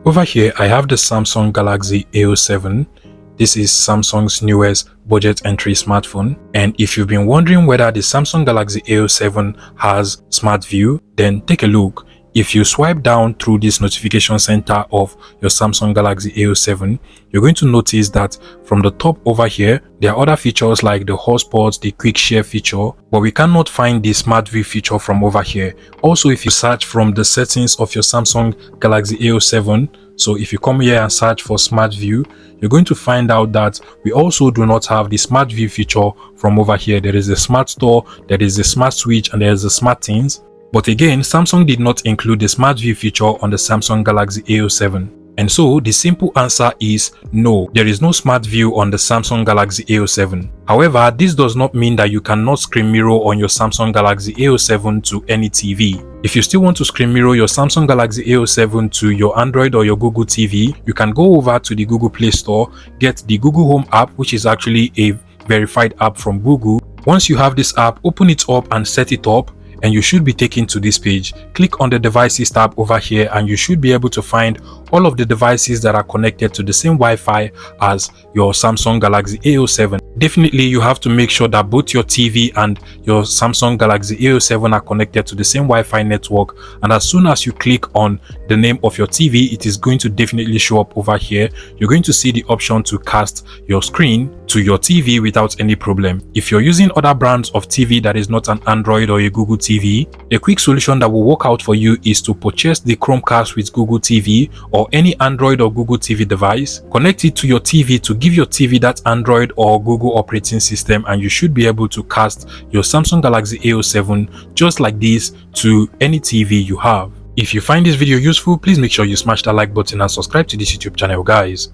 Over here, I have the Samsung Galaxy A07. This is Samsung's newest budget entry smartphone. And if you've been wondering whether the Samsung Galaxy A07 has Smart View, then take a look. If you swipe down through this notification center of your Samsung Galaxy A07, you're going to notice that from the top over here, there are other features like the hotspot, the quick share feature, but we cannot find the Smart View feature from over here. Also, if you search from the settings of your Samsung Galaxy A07, so if you come here and search for Smart View, you're going to find out that we also do not have the Smart View feature from over here. There is a Smart Store, there is a Smart Switch, and there is a Smart Things. But again, Samsung did not include the Smart View feature on the Samsung Galaxy A07. And so the simple answer is no, there is no Smart View on the Samsung Galaxy A07. However, this does not mean that you cannot screen mirror on your Samsung Galaxy A07 to any TV. If you still want to screen mirror your Samsung Galaxy A07 to your Android or your Google TV, you can go over to the Google Play Store, get the Google Home app, which is actually a verified app from Google. Once you have this app, open it up and set it up, and you should be taken to this page. Click on the devices tab over here and you should be able to find all of the devices that are connected to the same Wi-Fi as your Samsung Galaxy A07. Definitely you have to make sure that both your TV and your Samsung Galaxy A07 are connected to the same Wi-Fi network, and as soon as you click on the name of your TV, it is going to definitely show up over here. You're going to see the option to cast your screen to your TV without any problem. If you're using other brands of TV that is not an Android or a Google TV, a quick solution that will work out for you is to purchase the Chromecast with Google TV or any Android or Google TV device, connect it to your TV to give your TV that Android or Google operating system, and you should be able to cast your Samsung Galaxy A07 just like this to any TV you have. If you find this video useful, please make sure you smash that like button and subscribe to this YouTube channel, guys.